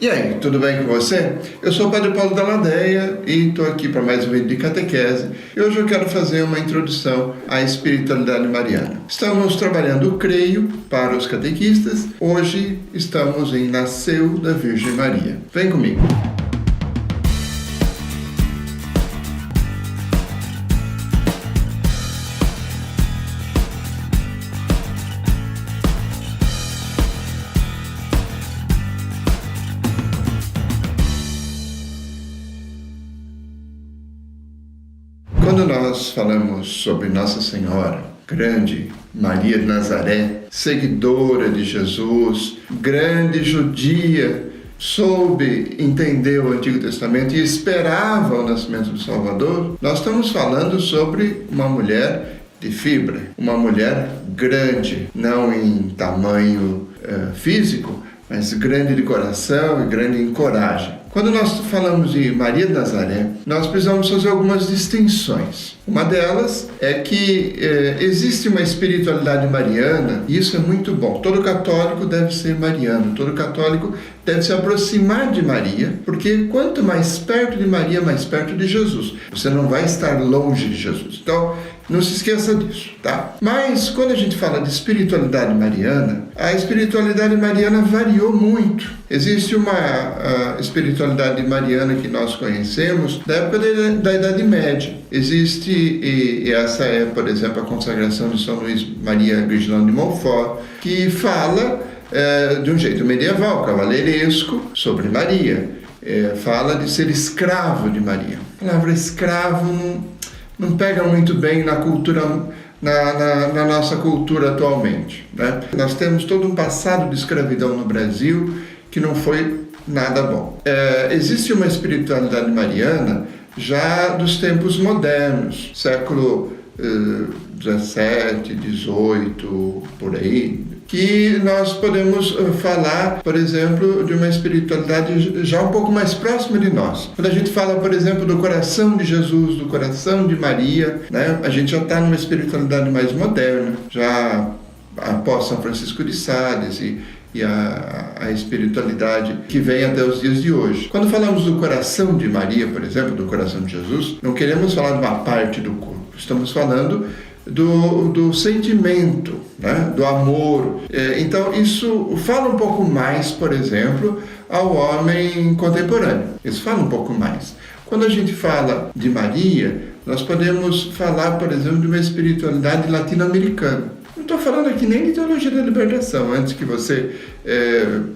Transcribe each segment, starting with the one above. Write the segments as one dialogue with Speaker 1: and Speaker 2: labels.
Speaker 1: E aí, tudo bem com você? Eu sou o Padre Paulo da Ladeia e estou aqui para mais um vídeo de catequese. E hoje eu quero fazer uma introdução à espiritualidade mariana. Estamos trabalhando o creio para os catequistas. Hoje estamos em Nasceu da Virgem Maria. Vem comigo. Quando nós falamos sobre Nossa Senhora, grande Maria de Nazaré, seguidora de Jesus, grande judia, soube entender o Antigo Testamento e esperava o nascimento do Salvador, nós estamos falando sobre uma mulher de fibra, uma mulher grande, não em tamanho físico, mas grande de coração e grande em coragem. Quando nós falamos de Maria de Nazaré, nós precisamos fazer algumas distinções. Uma delas é que existe uma espiritualidade mariana, e isso é muito bom. Todo católico deve ser mariano, todo católico deve se aproximar de Maria, porque quanto mais perto de Maria, mais perto de Jesus. Você não vai estar longe de Jesus. Então, não se esqueça disso, tá? Mas, quando a gente fala de espiritualidade mariana, a espiritualidade mariana variou muito. Existe uma espiritualidade mariana que nós conhecemos da época da Idade Média. Existe, e essa é, por exemplo, a consagração de São Luís Maria Grignon de Montfort, que fala de um jeito medieval, cavaleiresco, sobre Maria. Fala de ser escravo de Maria. A palavra escravo não pega muito bem na cultura, na nossa cultura atualmente, né? Nós temos todo um passado de escravidão no Brasil que não foi nada bom. Existe uma espiritualidade mariana já dos tempos modernos, século 17, 18, por aí, que nós podemos falar, por exemplo, de uma espiritualidade já um pouco mais próxima de nós. Quando a gente fala, por exemplo, do coração de Jesus, do coração de Maria, né, a gente já está numa espiritualidade mais moderna, já após São Francisco de Sales e a espiritualidade que vem até os dias de hoje. Quando falamos do coração de Maria, por exemplo, do coração de Jesus, não queremos falar de uma parte do corpo, estamos falando do sentimento, né? Do amor. Então, isso fala um pouco mais, por exemplo, ao homem contemporâneo. Isso fala um pouco mais. Quando a gente fala de Maria, nós podemos falar, por exemplo, de uma espiritualidade latino-americana. Não estou falando aqui nem de teologia da libertação, antes que você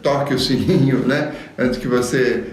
Speaker 1: toque o sininho, né? Antes que você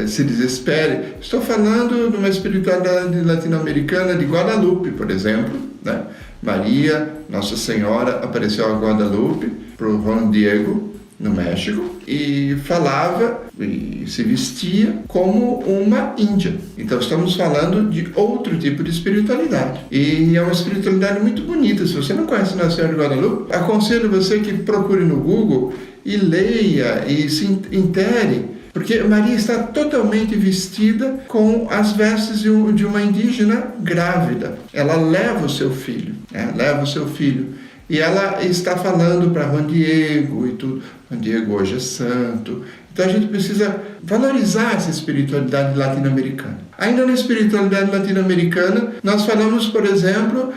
Speaker 1: se desespere. Estou falando de uma espiritualidade latino-americana de Guadalupe, por exemplo, né? Maria, Nossa Senhora, apareceu a Guadalupe para o Juan Diego, no México, e falava e se vestia como uma índia. Então estamos falando de outro tipo de espiritualidade. E é uma espiritualidade muito bonita. Se você não conhece Nossa Senhora de Guadalupe, aconselho você que procure no Google e leia e se intere, porque Maria está totalmente vestida com as vestes de uma indígena grávida. Ela leva o seu filho, e ela está falando para Juan Diego e tudo. Juan Diego hoje é santo. Então a gente precisa valorizar essa espiritualidade latino-americana. Ainda na espiritualidade latino-americana, nós falamos, por exemplo,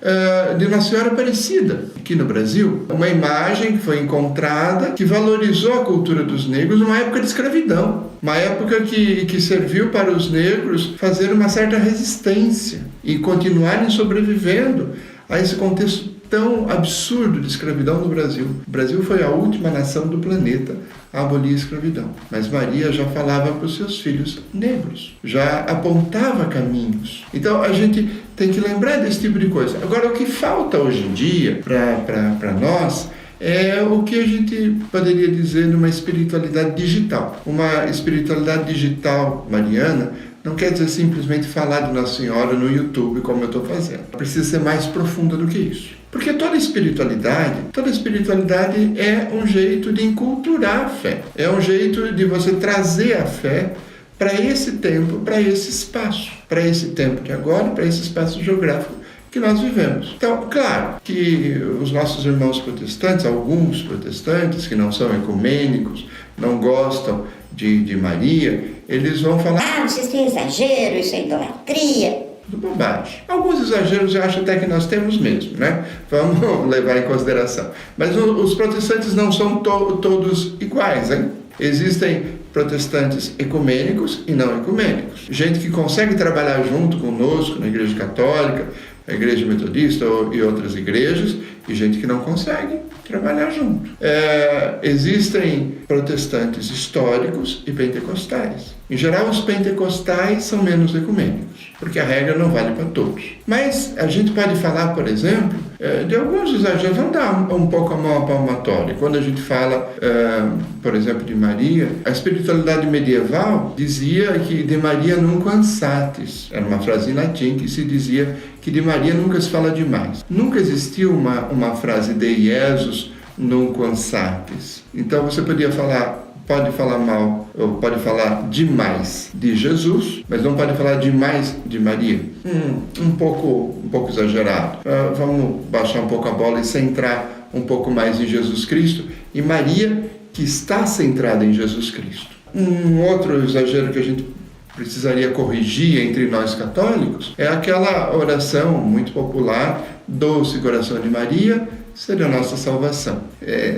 Speaker 1: de Nossa Senhora Aparecida, aqui no Brasil. Uma imagem que foi encontrada, que valorizou a cultura dos negros numa época de escravidão. Uma época que serviu para os negros fazer uma certa resistência e continuarem sobrevivendo a esse contexto tão absurdo de escravidão no Brasil. O Brasil foi a última nação do planeta a abolir a escravidão. Mas Maria já falava para os seus filhos negros, já apontava caminhos. Então a gente tem que lembrar desse tipo de coisa. Agora, o que falta hoje em dia para nós é o que a gente poderia dizer de uma espiritualidade digital. Uma espiritualidade digital mariana não quer dizer simplesmente falar de Nossa Senhora no YouTube, como eu estou fazendo. Precisa ser mais profunda do que isso. Porque toda espiritualidade é um jeito de enculturar a fé. É um jeito de você trazer a fé para esse tempo, para esse espaço. Para esse tempo de agora, para esse espaço geográfico que nós vivemos. Então, claro que os nossos irmãos protestantes, alguns protestantes que não são ecumênicos, não gostam de Maria, eles vão falar:
Speaker 2: isso é exagero, isso é idolatria.
Speaker 1: Tudo bobagem. Alguns exageros eu acho até que nós temos mesmo, né? Vamos levar em consideração. Mas os protestantes não são todos iguais, hein? Existem protestantes ecumênicos e não ecumênicos. Gente que consegue trabalhar junto conosco na Igreja Católica, a Igreja Metodista e outras igrejas, e gente que não consegue trabalhar junto. Existem protestantes históricos e pentecostais. Em geral, os pentecostais são menos ecumênicos, porque a regra não vale para todos. Mas a gente pode falar, por exemplo, de alguns exageros. Vamos dar um pouco a mão à palmatória. Quando a gente fala, por exemplo, de Maria, a espiritualidade medieval dizia que de Maria nunquam satis. Era uma frase em latim que se dizia que de Maria nunca se fala demais. Nunca existiu uma frase de Jesus nunquam satis. Então você pode falar mal, ou pode falar demais de Jesus, mas não pode falar demais de Maria. Um pouco exagerado. Vamos baixar um pouco a bola e centrar um pouco mais em Jesus Cristo e Maria, que está centrada em Jesus Cristo. Um outro exagero que a gente precisaria corrigir entre nós católicos é aquela oração muito popular: Doce Coração de Maria, seria a nossa salvação.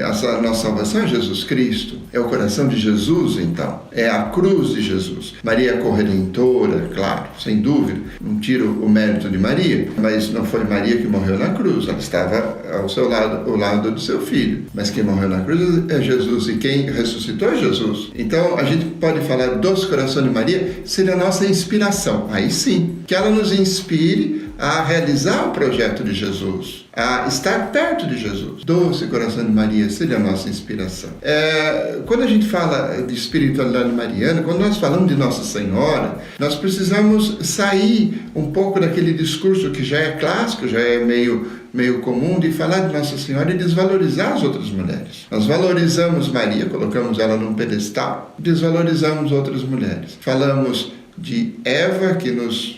Speaker 1: A nossa salvação é Jesus Cristo, é o coração de Jesus, então, é a cruz de Jesus. Maria corredentora, claro, sem dúvida, não tiro o mérito de Maria, mas não foi Maria que morreu na cruz, ela estava ao lado do seu filho, mas quem morreu na cruz é Jesus, e quem ressuscitou é Jesus. Então a gente pode falar: Doce Coração de Maria seria a nossa inspiração, aí sim, que ela nos inspire a realizar o projeto de Jesus, a estar perto de Jesus. Doce Coração de Maria seria a nossa inspiração. Quando a gente fala de espiritualidade mariana, quando nós falamos de Nossa Senhora, nós precisamos sair um pouco daquele discurso que já é clássico, já é meio comum, de falar de Nossa Senhora e desvalorizar as outras mulheres. Nós valorizamos Maria, colocamos ela num pedestal, desvalorizamos outras mulheres. Falamos de Eva, que nos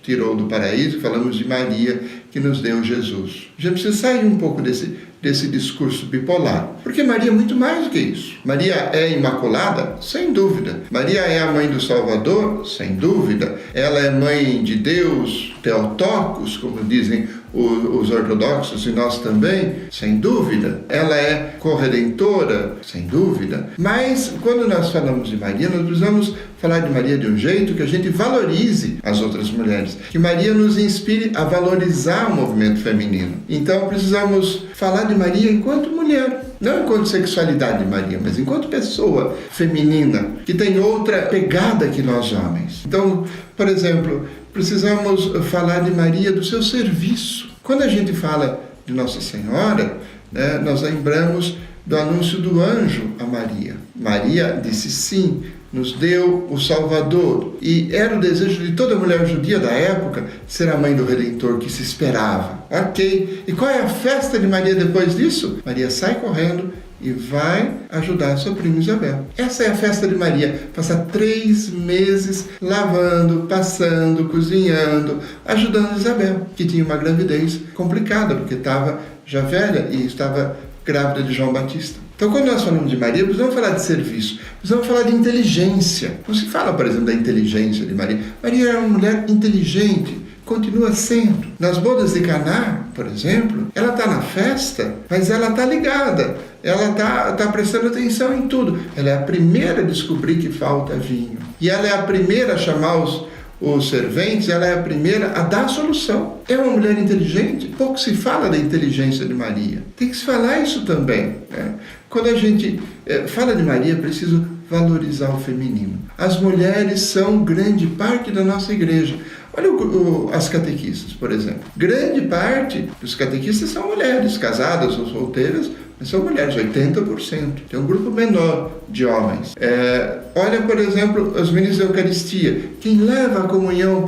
Speaker 1: tirou do paraíso, falamos de Maria, que nos deu Jesus. Já precisa sair um pouco desse discurso bipolar, porque Maria é muito mais do que isso. Maria é imaculada? Sem dúvida. Maria é a mãe do Salvador? Sem dúvida. Ela é mãe de Deus, Theotokos, como dizem os ortodoxos, e nós também? Sem dúvida. Ela é corredentora? Sem dúvida. Mas, quando nós falamos de Maria, nós precisamos falar de Maria de um jeito que a gente valorize as outras mulheres, que Maria nos inspire a valorizar o movimento feminino. Então, precisamos falar de Maria enquanto mulher, não enquanto sexualidade de Maria, mas enquanto pessoa feminina, que tem outra pegada que nós homens. Então, por exemplo, precisamos falar de Maria, do seu serviço. Quando a gente fala de Nossa Senhora, nós lembramos do anúncio do anjo a Maria. Maria disse sim, nos deu o Salvador. E era o desejo de toda mulher judia da época ser a mãe do Redentor que se esperava. Ok. E qual é a festa de Maria depois disso? Maria sai correndo e vai ajudar a sua prima Isabel. Essa é a festa de Maria. Passar 3 meses lavando, passando, cozinhando, ajudando Isabel, que tinha uma gravidez complicada, porque estava já velha e estava grávida de João Batista. Então, quando nós falamos de Maria, precisamos falar de serviço, precisamos falar de inteligência. Não se fala, por exemplo, da inteligência de Maria. Maria era uma mulher inteligente, continua sendo. Nas bodas de Caná, por exemplo, ela está na festa, mas ela está ligada, ela está prestando atenção em tudo. Ela é a primeira a descobrir que falta vinho. E ela é a primeira a chamar os serventes, ela é a primeira a dar a solução. É uma mulher inteligente. Pouco se fala da inteligência de Maria. Tem que se falar isso também, né? Quando a gente fala de Maria, é preciso valorizar o feminino. As mulheres são grande parte da nossa igreja. Olha as catequistas, por exemplo. Grande parte dos catequistas são mulheres, casadas ou solteiras, mas são mulheres, 80%. Tem um grupo menor de homens. Olha, por exemplo, os ministros da Eucaristia. Quem leva a comunhão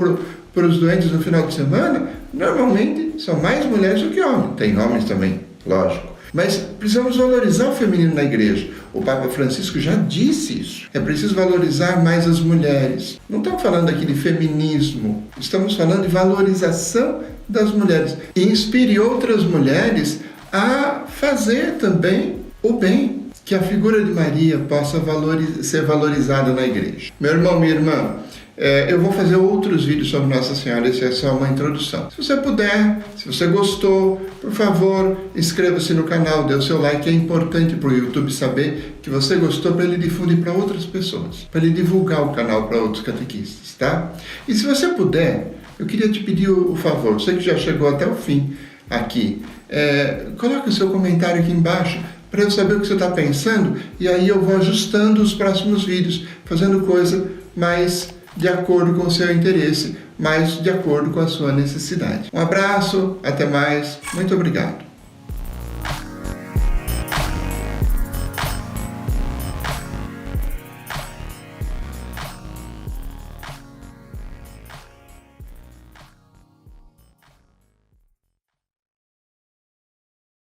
Speaker 1: para os doentes no final de semana, normalmente são mais mulheres do que homens. Tem homens também, lógico. Mas precisamos valorizar o feminino na igreja. O Papa Francisco já disse isso. É preciso valorizar mais as mulheres. Não estamos falando aqui de feminismo. Estamos falando de valorização das mulheres. E inspire outras mulheres a fazer também o bem. que a figura de Maria possa ser valorizada na igreja. Meu irmão, minha irmã, eu vou fazer outros vídeos sobre Nossa Senhora, essa é só uma introdução. Se você puder, se você gostou, por favor, inscreva-se no canal, dê o seu like, é importante para o YouTube saber que você gostou, para ele difundir para outras pessoas, para ele divulgar o canal para outros catequistas, tá? E se você puder, eu queria te pedir o favor, você que já chegou até o fim aqui, coloque o seu comentário aqui embaixo, para eu saber o que você está pensando, e aí eu vou ajustando os próximos vídeos, fazendo coisa mais de acordo com o seu interesse, mais de acordo com a sua necessidade. Um abraço, até mais, muito obrigado.